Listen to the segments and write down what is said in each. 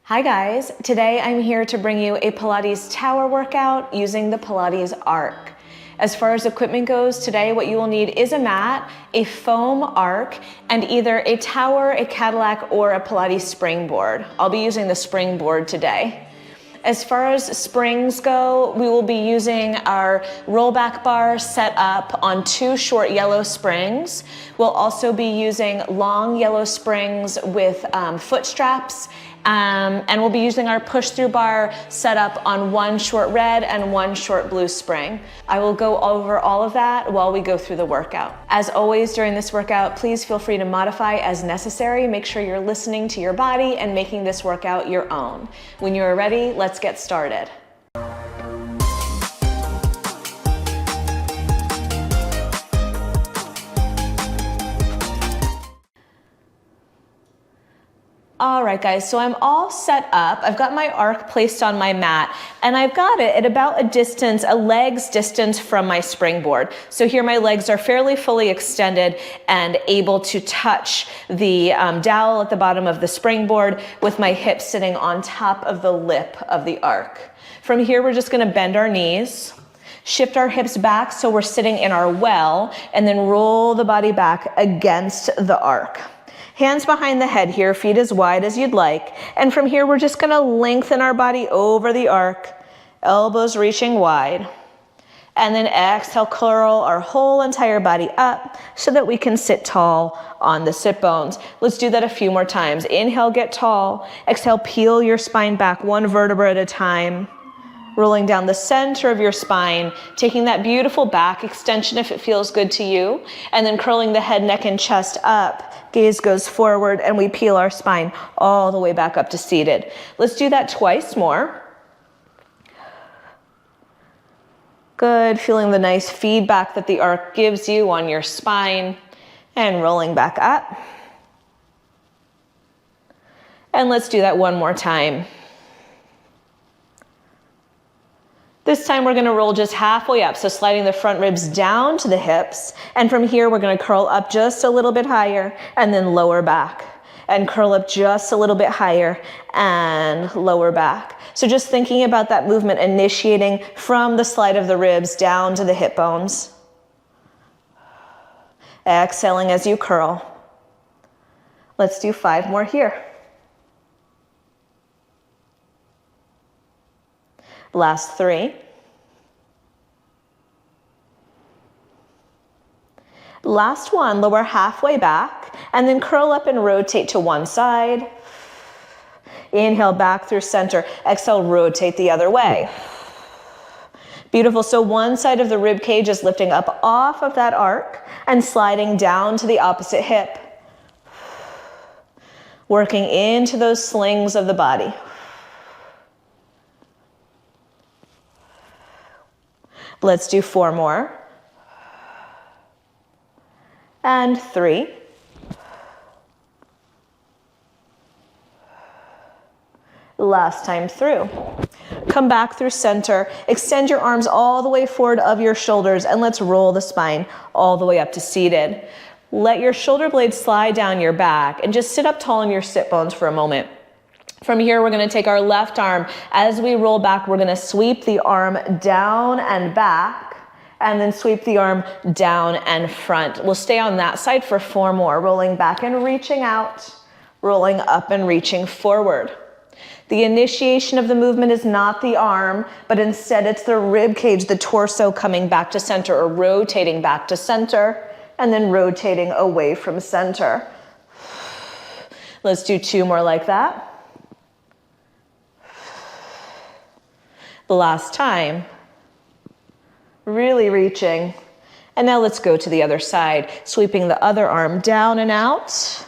Hi guys, today I'm here to bring you a Pilates Tower workout using the Pilates arc. As far as equipment goes, today what you will need is a mat, a foam arc, and either a tower, a Cadillac, or a Pilates springboard. I'll be using the springboard today. As far as springs go, we will be using our rollback bar set up on 2 short yellow springs. We'll also be using long yellow springs with foot straps, and we'll be using our push-through bar set up on 1 short red and 1 short blue spring. I will go over all of that while we go through the workout. As always during this workout, please feel free to modify as necessary. Make sure you're listening to your body and making this workout your own. When you are ready, let's get started. All right guys, so I'm all set up. I've got my arc placed on my mat and I've got it at about a leg's distance from my springboard. So here my legs are fairly fully extended and able to touch the dowel at the bottom of the springboard with my hips sitting on top of the lip of the arc. From here, we're just gonna bend our knees, shift our hips back so we're sitting in our well, and then roll the body back against the arc. Hands behind the head here, feet as wide as you'd like. And from here, we're just gonna lengthen our body over the arc, elbows reaching wide. And then exhale, curl our whole entire body up so that we can sit tall on the sit bones. Let's do that a few more times. Inhale, get tall. Exhale, peel your spine back 1 vertebra at a time. Rolling down the center of your spine, taking that beautiful back extension if it feels good to you, and then curling the head, neck, and chest up. Gaze goes forward, and we peel our spine all the way back up to seated. Let's do that twice more. Good, feeling the nice feedback that the arc gives you on your spine, and rolling back up. And let's do that one more time. This time we're gonna roll just halfway up, so sliding the front ribs down to the hips, and from here we're gonna curl up just a little bit higher and then lower back, and curl up just a little bit higher and lower back. So just thinking about that movement initiating from the slide of the ribs down to the hip bones. Exhaling as you curl. Let's do 5 more here. Last 3. Last one, lower halfway back and then curl up and rotate to one side. Inhale back through center. Exhale, rotate the other way. Beautiful. So one side of the rib cage is lifting up off of that arc and sliding down to the opposite hip. Working into those slings of the body. Let's do 4 more. And 3. Last time through. Come back through center. Extend your arms all the way forward of your shoulders, and let's roll the spine all the way up to seated. Let your shoulder blades slide down your back and just sit up tall in your sit bones for a moment. From here, we're gonna take our left arm. As we roll back, we're gonna sweep the arm down and back, and then sweep the arm down and front. We'll stay on that side for 4 more, rolling back and reaching out, rolling up and reaching forward. The initiation of the movement is not the arm, but instead it's the rib cage, the torso coming back to center or rotating back to center, and then rotating away from center. Let's do 2 more like that. The last time, really reaching. And now let's go to the other side, sweeping the other arm down and out.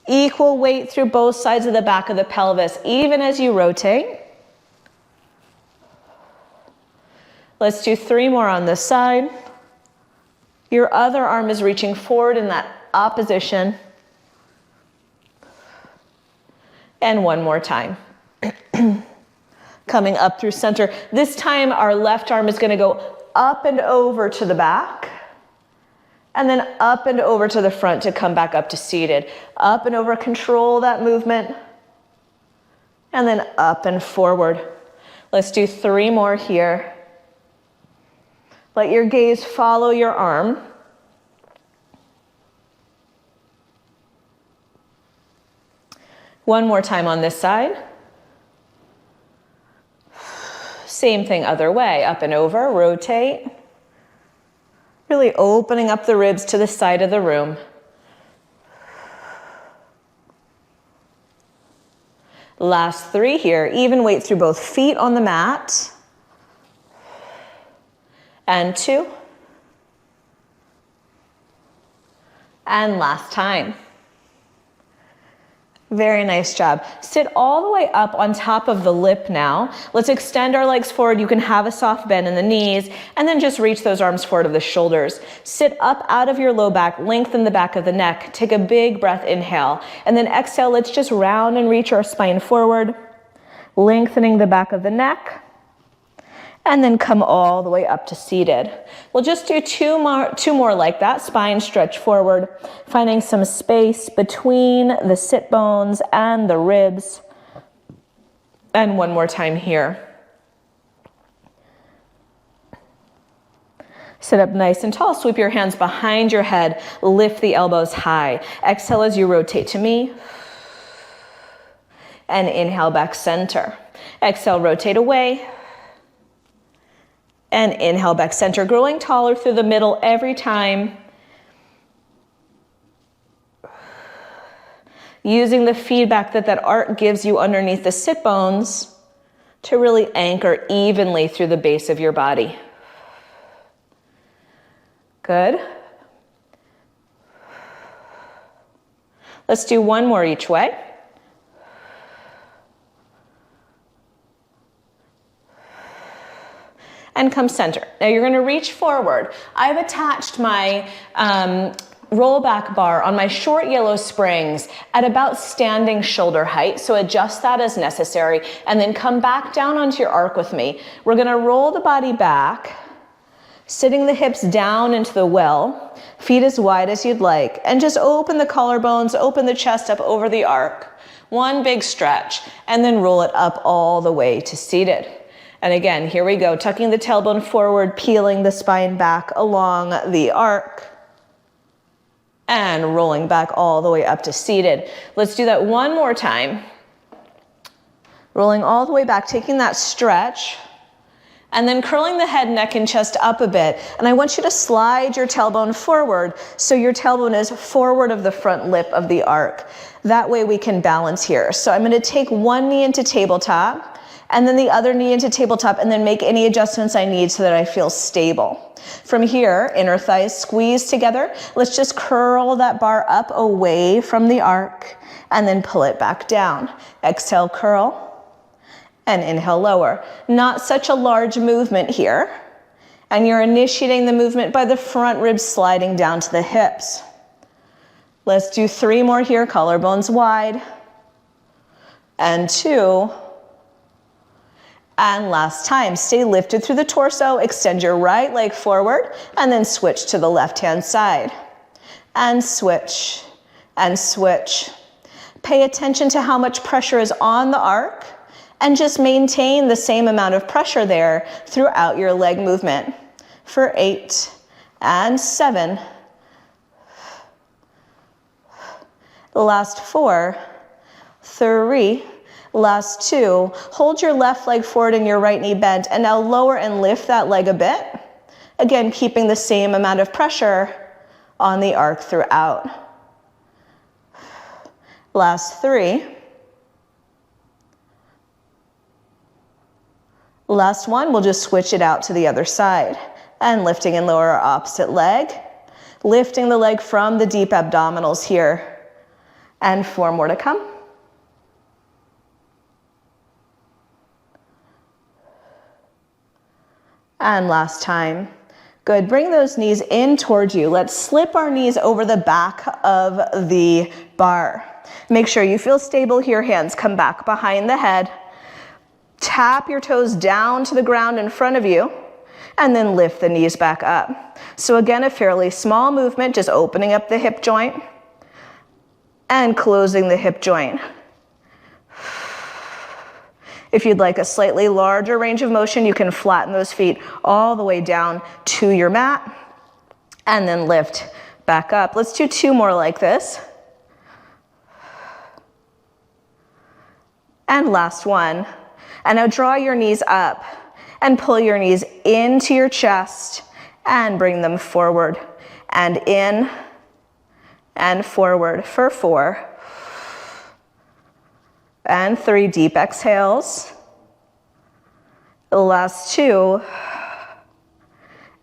Equal weight through both sides of the back of the pelvis, even as you rotate. Let's do 3 more on this side. Your other arm is reaching forward in that opposition. And 1 more time. Coming up through center. This time our left arm is gonna go up and over to the back, and then up and over to the front to come back up to seated. Up and over, control that movement. and then up and forward. Let's do 3 more here. Let your gaze follow your arm. One more time on this side. Same thing other way, up and over, rotate. Really opening up the ribs to the side of the room. Last 3 here, even weight through both feet on the mat. And 2. And last time. Very nice job. Sit all the way up on top of the lip now. Let's extend our legs forward. You can have a soft bend in the knees and then just reach those arms forward of the shoulders. Sit up out of your low back, lengthen the back of the neck. Take a big breath, inhale. And then exhale, let's just round and reach our spine forward, lengthening the back of the neck. And then come all the way up to seated. We'll just do two more like that. Spine stretch forward, finding some space between the sit bones and the ribs. And one more time here. Sit up nice and tall. Sweep your hands behind your head. Lift the elbows high. Exhale as you rotate to me. And inhale back center. Exhale, rotate away. And inhale back center, growing taller through the middle every time. Using the feedback that arc gives you underneath the sit bones to really anchor evenly through the base of your body. Good. Let's do 1 more each way. And come center. Now you're gonna reach forward. I've attached my roll back bar on my short yellow springs at about standing shoulder height, so adjust that as necessary, and then come back down onto your arc with me. We're gonna roll the body back, sitting the hips down into the well, feet as wide as you'd like, and just open the collarbones, open the chest up over the arc. 1 big stretch, and then roll it up all the way to seated. And again, here we go, tucking the tailbone forward, peeling the spine back along the arc, and rolling back all the way up to seated. Let's do that 1 more time. Rolling all the way back, taking that stretch, and then curling the head, neck, and chest up a bit. And I want you to slide your tailbone forward so your tailbone is forward of the front lip of the arc. That way we can balance here. So I'm gonna take 1 knee into tabletop, and then the other knee into tabletop, and then make any adjustments I need so that I feel stable. From here, inner thighs squeeze together. Let's just curl that bar up away from the arc, and then pull it back down. Exhale, curl, and inhale, lower. Not such a large movement here, and you're initiating the movement by the front ribs sliding down to the hips. Let's do 3 more here, collarbones wide, and 2, and last time. Stay lifted through the torso, extend your right leg forward, and then switch to the left-hand side. And switch, and switch. Pay attention to how much pressure is on the arc, and just maintain the same amount of pressure there throughout your leg movement. For 8, and 7. Last 4, 3, last 2. Hold your left leg forward and your right knee bent, and now lower and lift that leg a bit. Again, keeping the same amount of pressure on the arc throughout. Last 3. Last 1, we'll just switch it out to the other side. And lifting and lower our opposite leg. Lifting the leg from the deep abdominals here. And 4 more to come. And last time. Good, bring those knees in towards you. Let's slip our knees over the back of the bar. Make sure you feel stable here, hands come back behind the head. Tap your toes down to the ground in front of you, and then lift the knees back up. So again, a fairly small movement, just opening up the hip joint and closing the hip joint. If you'd like a slightly larger range of motion, you can flatten those feet all the way down to your mat and then lift back up. Let's do 2 more like this. And last one. And now draw your knees up and pull your knees into your chest and bring them forward and in and forward for 4 and 3 deep exhales. The last 2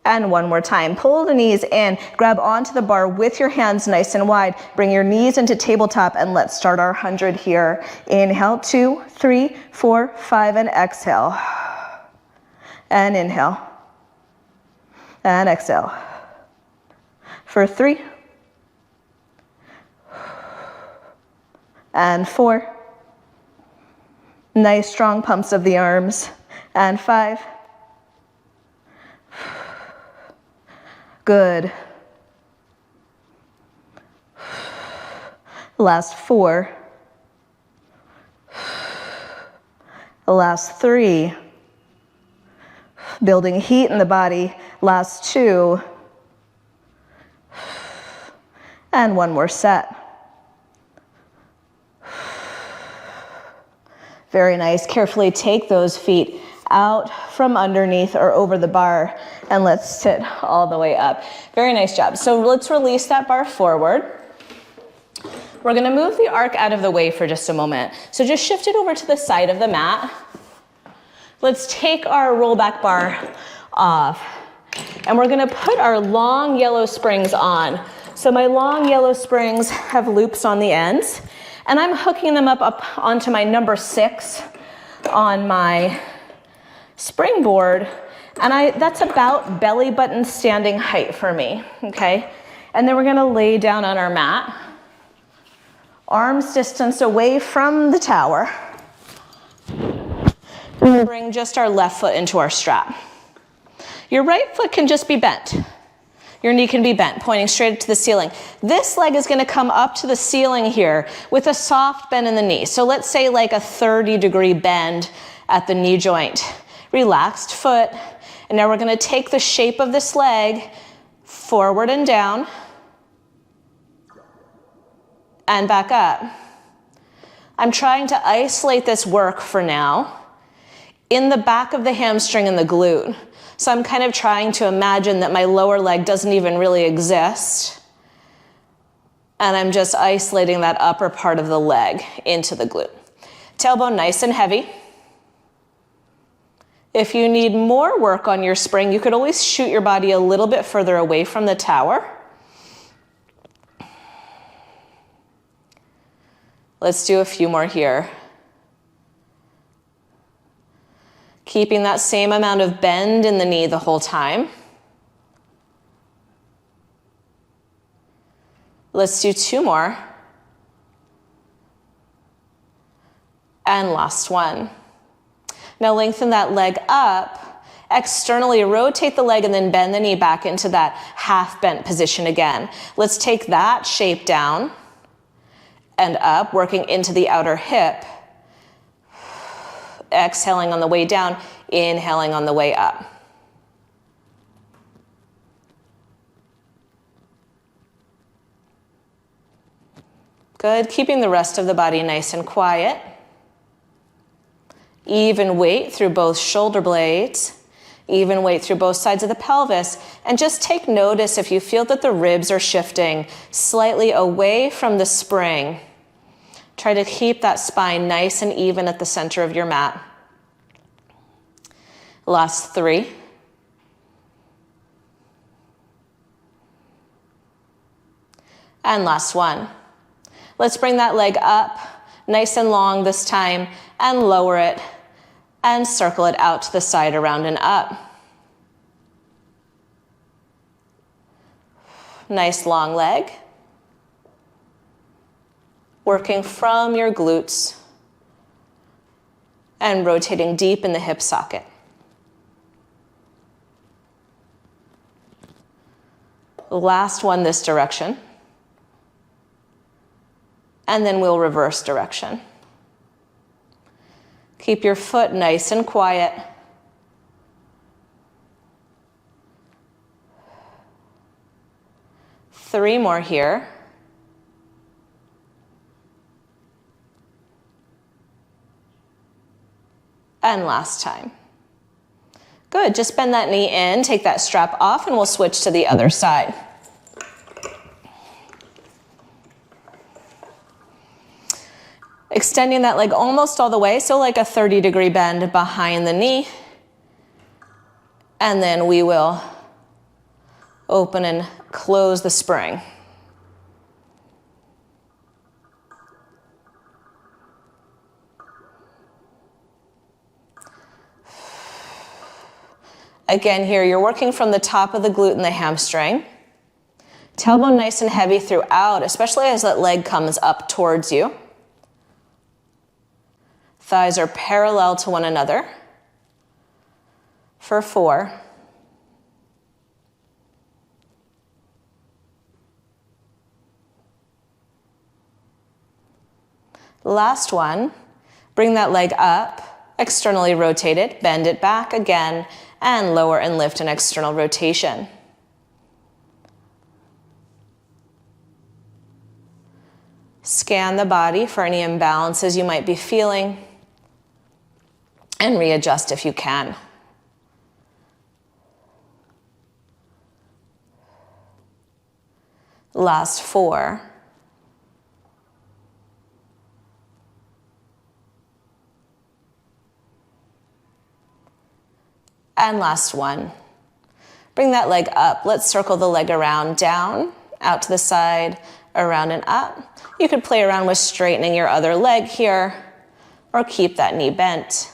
and 1 more time. Pull the knees in, grab onto the bar with your hands nice and wide. Bring your knees into tabletop and let's start our 100 here. Inhale, 2, 3, 4, 5 and exhale. And inhale. And exhale. For 3. And 4. Nice strong pumps of the arms. And 5. Good. Last 4. Last 3. Building heat in the body. Last 2. And 1 more set. Very nice. Carefully take those feet out from underneath or over the bar and let's sit all the way up. Very nice job. So let's release that bar forward. We're gonna move the arc out of the way for just a moment. So just shift it over to the side of the mat. Let's take our rollback bar off and we're gonna put our long yellow springs on. So my long yellow springs have loops on the ends and I'm hooking them up onto my number 6 on my springboard, and that's about belly button standing height for me, okay? And then we're gonna lay down on our mat, arms distance away from the tower. We'll bring just our left foot into our strap. Your right foot can just be bent. Your knee can be bent, pointing straight to the ceiling. This leg is gonna come up to the ceiling here with a soft bend in the knee. So let's say like a 30-degree bend at the knee joint. Relaxed foot, and now we're gonna take the shape of this leg forward and down, and back up. I'm trying to isolate this work for now in the back of the hamstring and the glute. So I'm kind of trying to imagine that my lower leg doesn't even really exist, and I'm just isolating that upper part of the leg into the glute. Tailbone nice and heavy. If you need more work on your spring, you could always shoot your body a little bit further away from the tower. Let's do a few more here. Keeping that same amount of bend in the knee the whole time. Let's do 2 more. And last one. Now lengthen that leg up, externally rotate the leg and then bend the knee back into that half bent position again. Let's take that shape down and up, working into the outer hip. Exhaling on the way down, inhaling on the way up. Good, keeping the rest of the body nice and quiet. Even weight through both shoulder blades, even weight through both sides of the pelvis, and just take notice if you feel that the ribs are shifting slightly away from the spring. Try to keep that spine nice and even at the center of your mat. Last 3. And last one. Let's bring that leg up, nice and long this time, and lower it, and circle it out to the side, around and up. Nice long leg. Working from your glutes and rotating deep in the hip socket. Last one this direction. And then we'll reverse direction. Keep your foot nice and quiet. Three more here. And last time. Good, just bend that knee in, take that strap off, and we'll switch to the other side. Extending that leg almost all the way, so like a 30-degree bend behind the knee. And then we will open and close the spring. Again here, you're working from the top of the glute and the hamstring. Tailbone nice and heavy throughout, especially as that leg comes up towards you. Thighs are parallel to one another. For 4. Last one, bring that leg up, externally rotate it, bend it back again, and lower and lift an external rotation. Scan the body for any imbalances you might be feeling, and readjust if you can. Last 4. And last 1. Bring that leg up. Let's circle the leg around, down, out to the side, around and up. You could play around with straightening your other leg here, or keep that knee bent.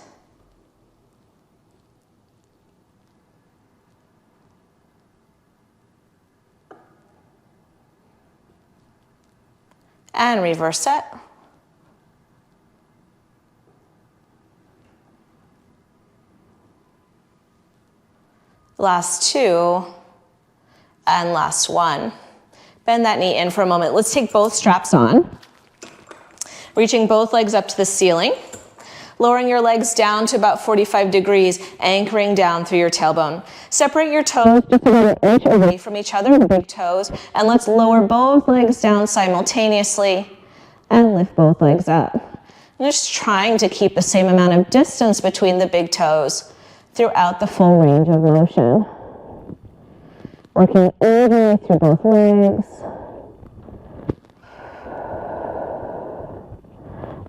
And reverse it. Last 2, and last 1. Bend that knee in for a moment. Let's take both straps on. Reaching both legs up to the ceiling. Lowering your legs down to about 45 degrees, anchoring down through your tailbone. Separate your toes just about an inch away from each other, the big toes, and let's lower both legs down simultaneously and lift both legs up. I'm just trying to keep the same amount of distance between the big toes throughout the full range of motion. Working evenly through both legs.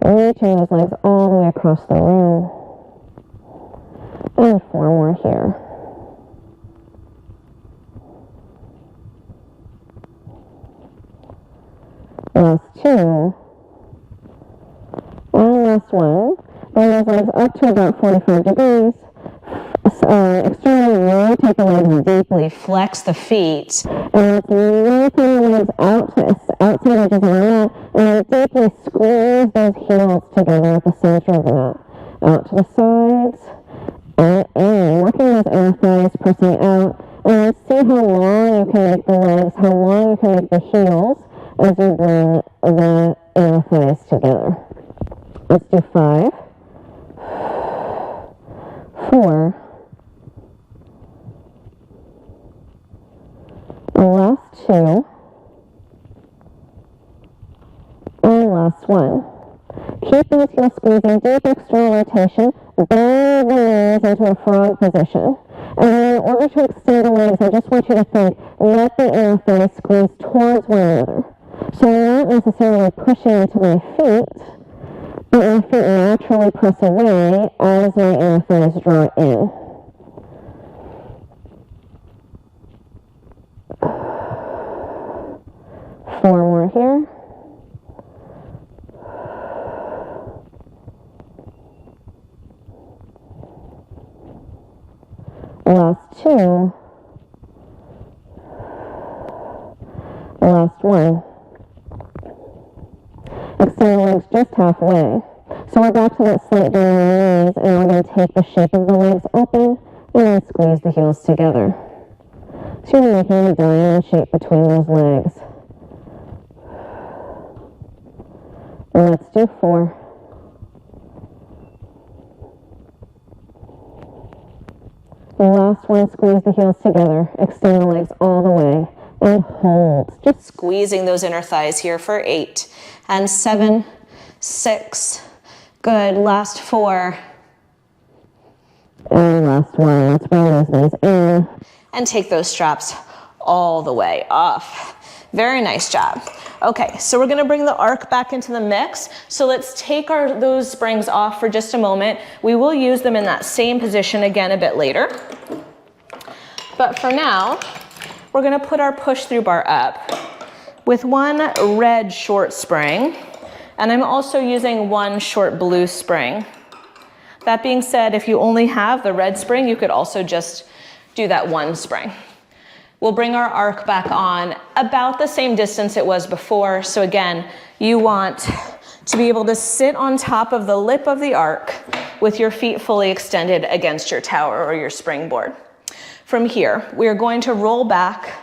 Reaching those legs all the way across the room. And 4 more here. Last 2. And last 1. Bring those legs up to about 45 degrees. Externally rotate the legs deeply, flex the feet, and let's lengthen the legs out to outside edges of the mat, and deeply squeeze those heels together at the center of the mat, out to the sides, and in, working those air thighs, pressing out, and let's see how long you can make the legs, how long you can make the heels as you bring the air thighs together. Let's do 5, 4, last 2, and last 1. Keep those heels squeezing, deep external rotation, bend the knees into a frog position. And then in order to extend the legs, I just want you to think, let the air thighs squeeze towards one another. So I'm not necessarily pushing into my feet, but my feet naturally press away as my air thighs draw in. Four more here. Last 2. Last 1. Extend the legs just halfway. So we're back to that slight bend in the knees, and we're going to take the shape of the legs open and then squeeze the heels together. So you're making a diamond shape between those legs. Let's do 4. Last one, squeeze the heels together. Extend the legs all the way. And hold. Just squeezing those inner thighs here for 8 and 7, 6. Good. Last 4. And last one. Let's bring those knees in. And take those straps all the way off. Very nice job. Okay, so we're gonna bring the arc back into the mix. So let's take those springs off for just a moment. We will use them in that same position again a bit later. But for now, we're gonna put our push through bar up with one red short spring, and I'm also using one short blue spring. That being said, if you only have the red spring, you could also just do that one spring. We'll bring our arc back on about the same distance it was before. So again, you want to be able to sit on top of the lip of the arc with your feet fully extended against your tower or your springboard. From here, we are going to roll back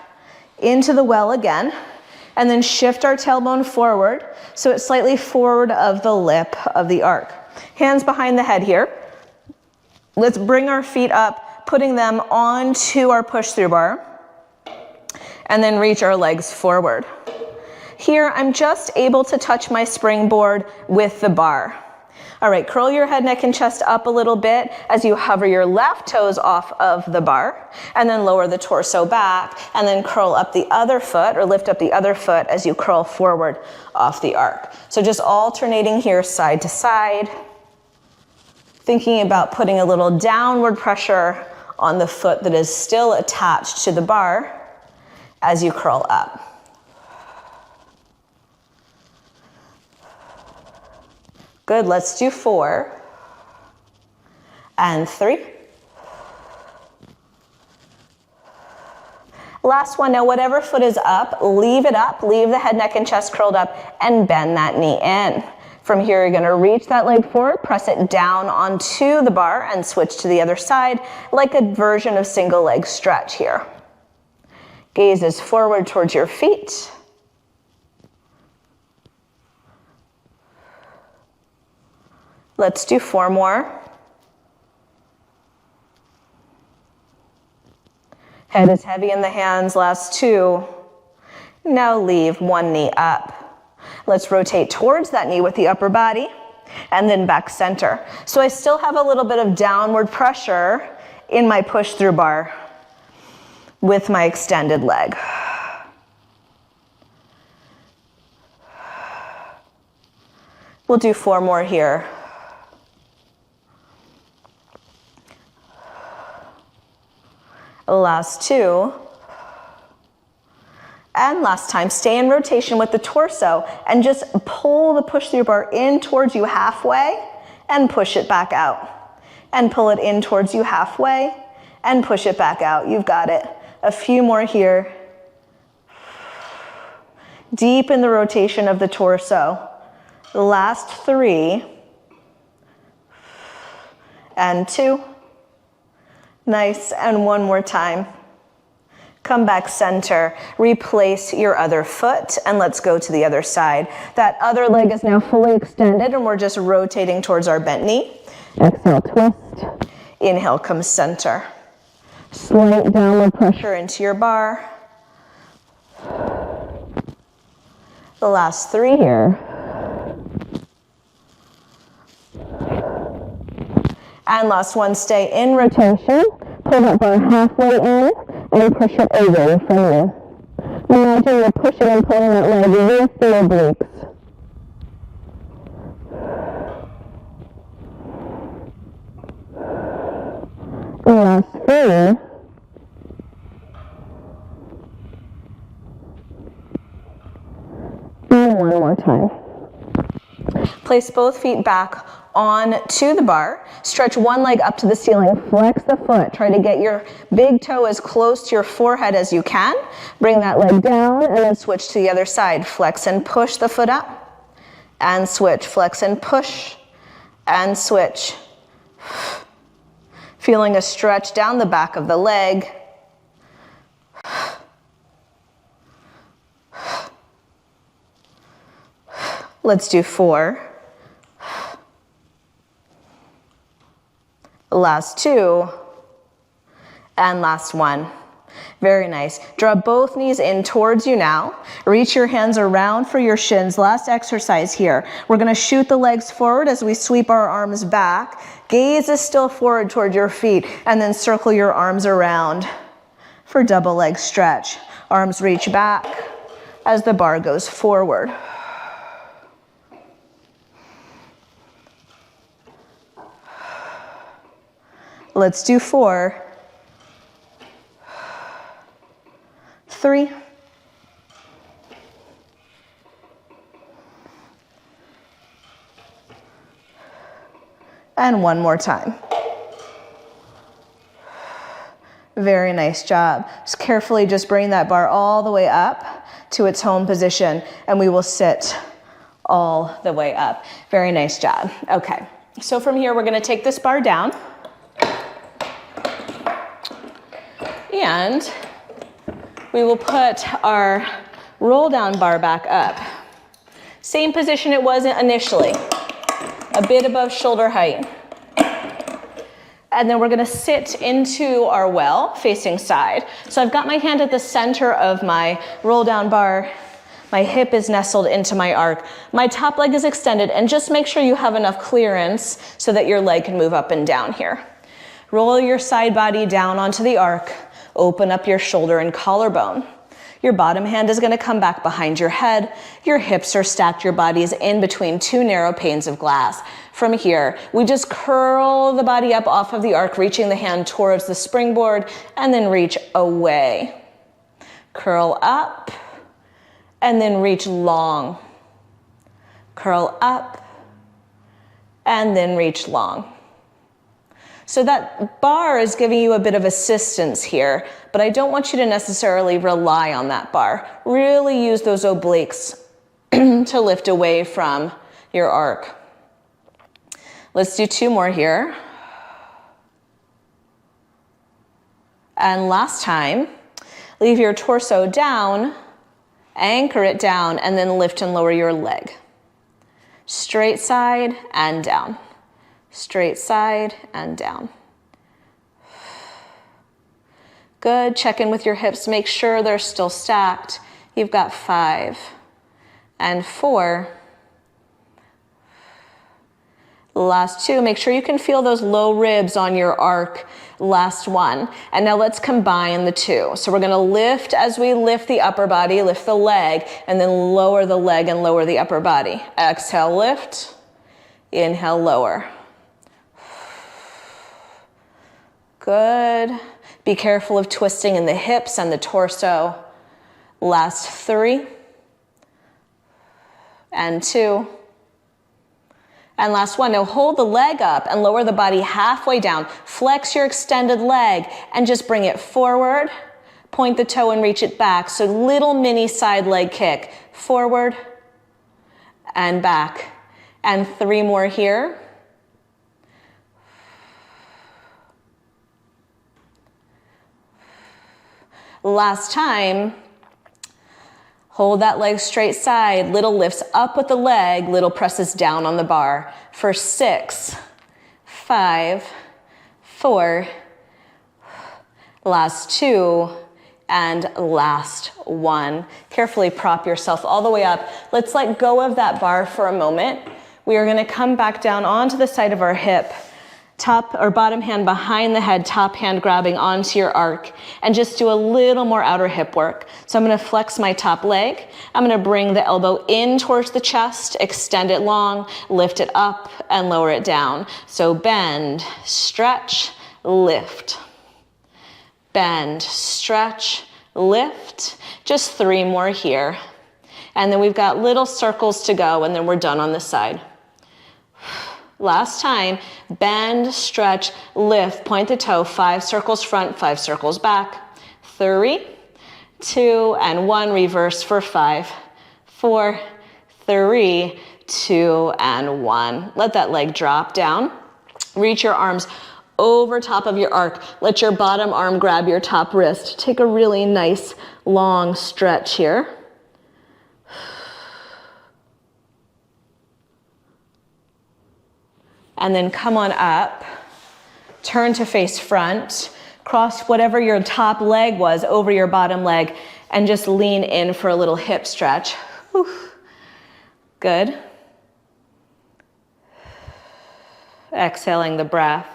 into the well again, and then shift our tailbone forward so it's slightly forward of the lip of the arc. Hands behind the head here. Let's bring our feet up, putting them onto our push through bar, and then reach our legs forward. Here, I'm just able to touch my springboard with the bar. All right, curl your head, neck, and chest up a little bit as you hover your left toes off of the bar, and then lower the torso back, and then curl up the other foot, or lift up the other foot as you curl forward off the arc. So just alternating here side to side, thinking about putting a little downward pressure on the foot that is still attached to the bar as you curl up. Good, let's do 4 and 3. Last one. Now whatever foot is up, leave it up, leave the head, neck, and chest curled up, and bend that knee in. From here, you're gonna reach that leg forward, press it down onto the bar, and switch to the other side, like a version of single leg stretch here. Gaze is forward towards your feet. Let's do 4 more. Head is heavy in the hands, last 2. Now leave one knee up. Let's rotate towards that knee with the upper body, and then back center. So I still have a little bit of downward pressure in my push through bar with my extended leg. We'll do 4 more here. Last 2. And last time, stay in rotation with the torso and just pull the push through bar in towards you halfway and push it back out. And pull it in towards you halfway and push it back out. You've got it. A few more here. Deepen the rotation of the torso. The last 3 and 2. Nice, and 1 more time. Come back center, replace your other foot, and let's go to the other side. That other leg is now fully extended, and we're just rotating towards our bent knee. Exhale, twist. Inhale, come center. Slight downward pressure into your bar. The last 3 here. And last one, stay in rotation. Pull that bar halfway in and push it away from you. Imagine you're pushing and pulling that leg with the obliques. Last 3. And 1 more time. Place both feet back onto the bar. Stretch one leg up to the ceiling. Flex the foot. Try to get your big toe as close to your forehead as you can. Bring that leg down and then switch to the other side. Flex and push the foot up and switch. Flex and push and switch. Feeling a stretch down the back of the leg. Let's do 4. Last 2. And last one. Very nice. Draw both knees in towards you now. Reach your hands around for your shins. Last exercise here. We're going to shoot the legs forward as we sweep our arms back. Gaze is still forward toward your feet, and then circle your arms around for double leg stretch. Arms reach back as the bar goes forward. Let's do 4, 3, and one more time. Very nice job. Just carefully just bring that bar all the way up to its home position, and we will sit all the way up. Very nice job. Okay, so from here we're going to take this bar down. And we will put our roll down bar back up. Same position it was initially, a bit above shoulder height. And then we're gonna sit into our well facing side. So I've got my hand at the center of my roll down bar. My hip is nestled into my arc. My top leg is extended, and just make sure you have enough clearance so that your leg can move up and down here. Roll your side body down onto the arc. Open up your shoulder and collarbone. Your bottom hand is going to come back behind your head. Your hips are stacked. Your body is in between two narrow panes of glass. From here, we just curl the body up off of the arc, reaching the hand towards the springboard, and then reach away. Curl up, and then reach long. Curl up, and then reach long. So that bar is giving you a bit of assistance here, but I don't want you to necessarily rely on that bar. Really use those obliques to lift away from your arc. Let's do 2 more here. And last time, leave your torso down, anchor it down, and then lift and lower your leg. Straight side and down. Straight side and down. Good. Check in with your hips. Make sure they're still stacked. You've got 5 and 4. Last 2. Make sure you can feel those low ribs on your arc. Last 1. And now let's combine the 2. So we're going to lift as we lift the upper body, lift the leg, and then lower the leg and lower the upper body. Exhale, lift. Inhale, lower. Good. Be careful of twisting in the hips and the torso. Last 3 and 2 and last 1. Now hold the leg up and lower the body halfway down. Flex your extended leg and just bring it forward. Point the toe and reach it back. So little mini side leg kick. Forward and back. And 3 more here. Last time, hold that leg straight side, little lifts up with the leg, little presses down on the bar for 6, 5, 4, last 2, and last 1. Carefully prop yourself all the way up. Let's let go of that bar for a moment. We are going to come back down onto the side of our hip. Top or bottom hand behind the head, top hand grabbing onto your arc, and just do a little more outer hip work. So I'm going to flex my top leg. I'm going to bring the elbow in towards the chest, extend it long, lift it up and lower it down. So bend, stretch, lift. Bend, stretch, lift. Just 3 more here. And then we've got little circles to go, and then we're done on this side. Last time, bend, stretch, lift, point the toe, 5 circles front, 5 circles back. 3, 2, and 1, reverse for 5, 4, 3, 2, and 1. Let that leg drop down. Reach your arms over top of your arc. Let your bottom arm grab your top wrist. Take a really nice long stretch here. And then come on up, turn to face front, Cross whatever your top leg was over your bottom leg and just lean in for a little hip stretch. Whew. Good. Exhaling the breath.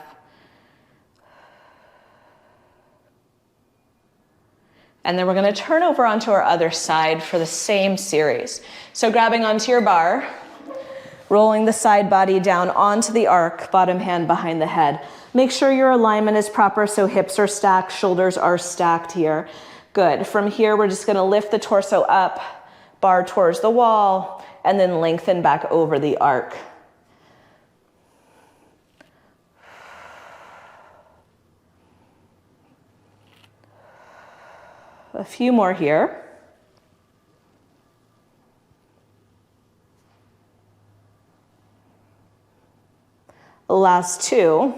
And then we're going to turn over onto our other side for the same series. So grabbing onto your bar, rolling the side body down onto the arc, bottom hand behind the head. Make sure your alignment is proper, so hips are stacked, shoulders are stacked here. Good. From here, we're just going to lift the torso up, bar towards the wall, and then lengthen back over the arc. A few more here. Last two.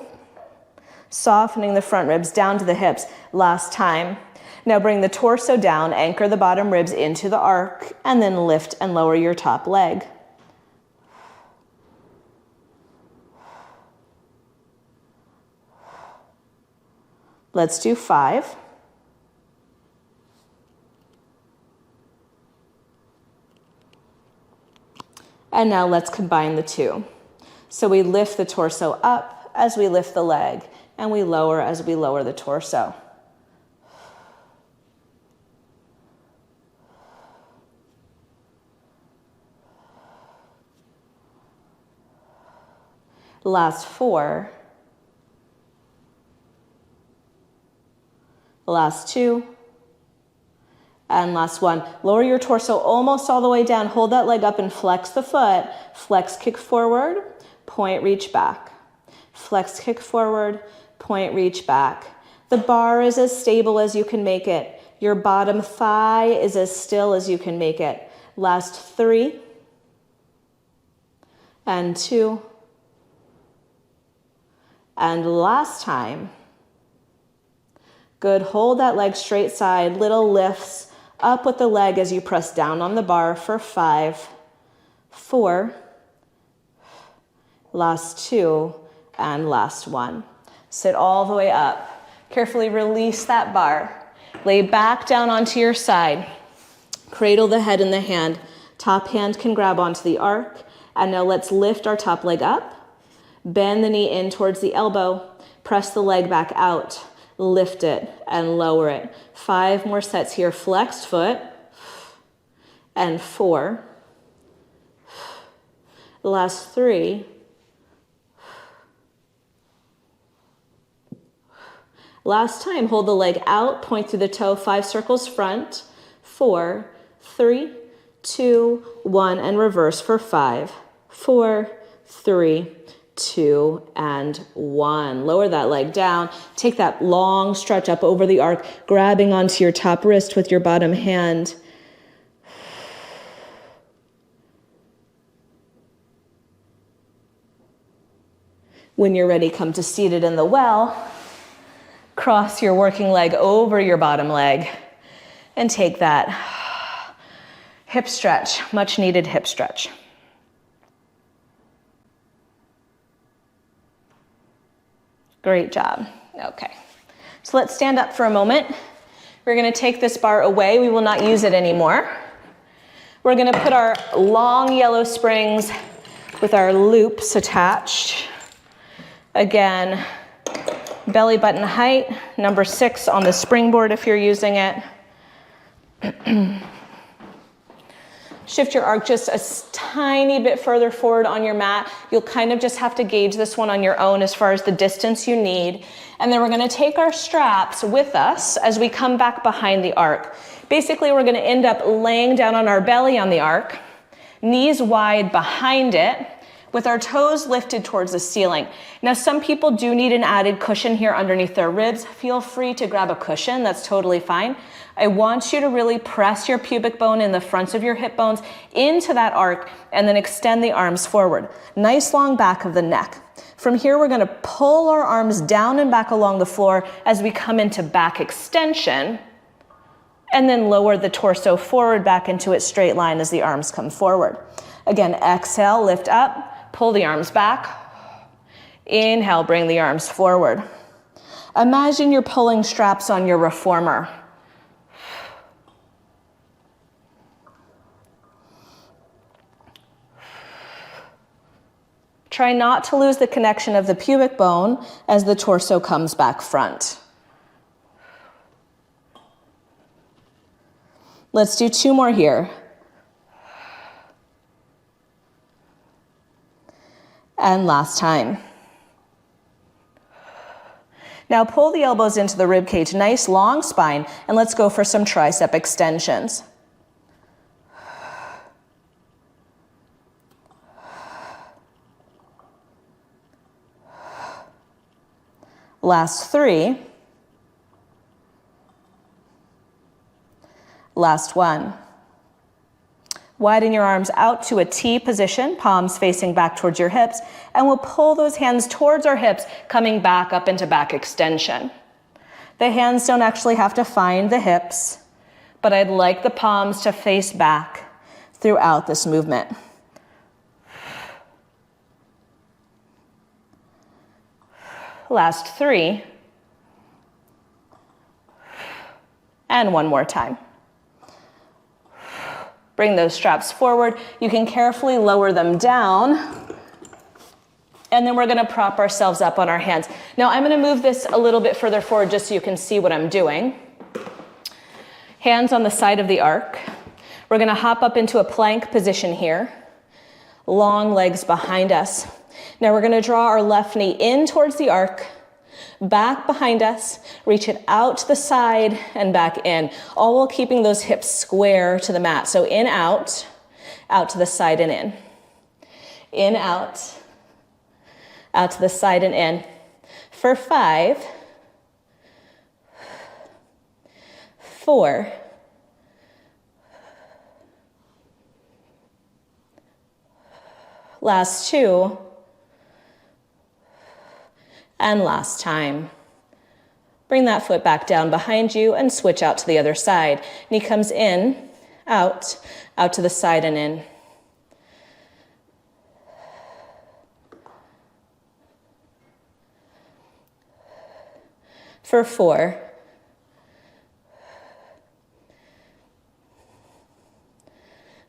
Softening the front ribs down to the hips. Last time. Now bring the torso down, anchor the bottom ribs into the arc, and then lift and lower your top leg. Let's do 5. And now let's combine the two. So we lift the torso up as we lift the leg, and we lower as we lower the torso. Last 4. Last 2. And last 1. Lower your torso almost all the way down. Hold that leg up and flex the foot. Flex, kick forward, point, reach back. Flex, kick forward, point, reach back. The bar is as stable as you can make it. Your bottom thigh is as still as you can make it. Last 3. And 2. And last time. Good. Hold that leg straight side. Little lifts up with the leg as you press down on the bar for 5, 4, last 2, and last 1. Sit all the way up. Carefully release that bar. Lay back down onto your side. Cradle the head in the hand. Top hand can grab onto the arc. And now let's lift our top leg up. Bend the knee in towards the elbow. Press the leg back out. Lift it and lower it. 5 more sets here. Flexed foot. And 4. The last 3. Last time, hold the leg out, point through the toe, 5 circles front. 4, 3, 2, 1, and reverse for 5, 4, 3, 2, and 1. Lower that leg down. Take that long stretch up over the arc, grabbing onto your top wrist with your bottom hand. When you're ready, come to seated in the well. Cross your working leg over your bottom leg and take that hip stretch, much needed hip stretch. Great job. Okay, so let's stand up for a moment. We're going to take this bar away. We will not use it anymore. We're going to put our long yellow springs with our loops attached. Again, belly button height, number 6 on the springboard if you're using it. Shift your arc just a tiny bit further forward on your mat. You'll kind of just have to gauge this one on your own as far as the distance you need. And then we're going to take our straps with us as we come back behind the arc. Basically, we're going to end up laying down on our belly on the arc, knees wide behind it, with our toes lifted towards the ceiling. Now, some people do need an added cushion here underneath their ribs. Feel free to grab a cushion, that's totally fine. I want you to really press your pubic bone in the fronts of your hip bones into that arc and then extend the arms forward. Nice long back of the neck. From here, we're gonna pull our arms down and back along the floor as we come into back extension, and then lower the torso forward back into its straight line as the arms come forward. Again, exhale, lift up. Pull the arms back. Inhale, bring the arms forward. Imagine you're pulling straps on your reformer. Try not to lose the connection of the pubic bone as the torso comes back front. Let's do 2 more here. And last time. Now pull the elbows into the rib cage, nice long spine, and let's go for some tricep extensions. Last 3. Last 1. Widen your arms out to a T position, palms facing back towards your hips, and we'll pull those hands towards our hips, coming back up into back extension. The hands don't actually have to find the hips, but I'd like the palms to face back throughout this movement. Last 3. And 1 more time. Bring those straps forward. You can carefully lower them down. And then we're gonna prop ourselves up on our hands. Now I'm gonna move this a little bit further forward just so you can see what I'm doing. Hands on the side of the arc. We're gonna hop up into a plank position here. Long legs behind us. Now we're gonna draw our left knee in towards the arc, back behind us, reach it out to the side and back in, all while keeping those hips square to the mat. So in, out to the side and in, out to the side and in. For 5, 4, 2, and last time. Bring that foot back down behind you and switch out to the other side. Knee comes in, out to the side and in. For 4,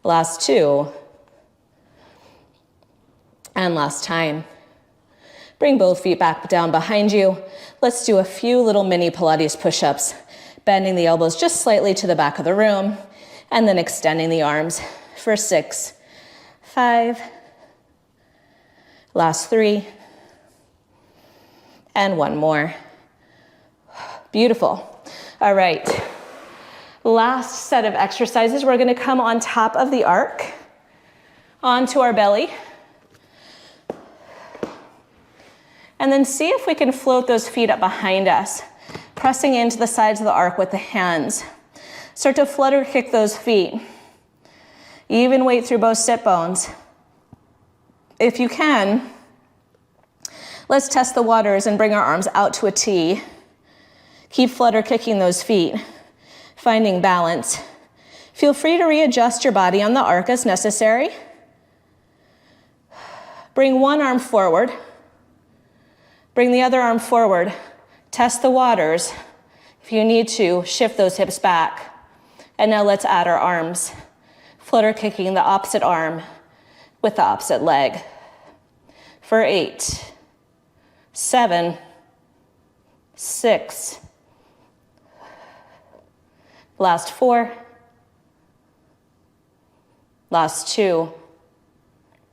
last 2, and last time. Bring both feet back down behind you. Let's do a few little mini Pilates push-ups, bending the elbows just slightly to the back of the room, and then extending the arms for 6, 5, last 3, and 1 more. Beautiful. All right. Last set of exercises. We're gonna come on top of the arc, onto our belly, and then see if we can float those feet up behind us, pressing into the sides of the arc with the hands. Start to flutter kick those feet. Even weight through both sit bones. If you can, let's test the waters and bring our arms out to a T. Keep flutter kicking those feet, finding balance. Feel free to readjust your body on the arc as necessary. Bring one arm forward. Bring the other arm forward. Test the waters. If you need to, shift those hips back. And now let's add our arms. Flutter kicking the opposite arm with the opposite leg. For 8, 7, 6, last 4, last 2,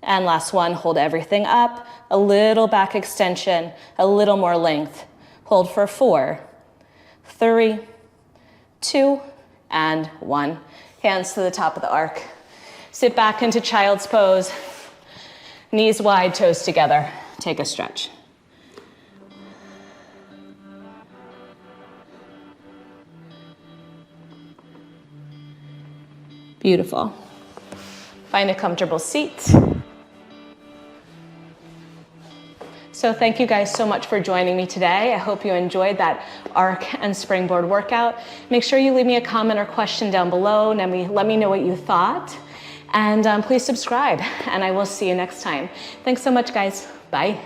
and last 1. Hold everything up, a little back extension, a little more length. Hold for 4, 3, 2, and 1. Hands to the top of the arc. Sit back into child's pose. Knees wide, toes together. Take a stretch. Beautiful. Find a comfortable seat. So thank you guys so much for joining me today. I hope you enjoyed that arc and springboard workout. Make sure you leave me a comment or question down below and let me know what you thought. And please subscribe, and I will see you next time. Thanks so much, guys. Bye.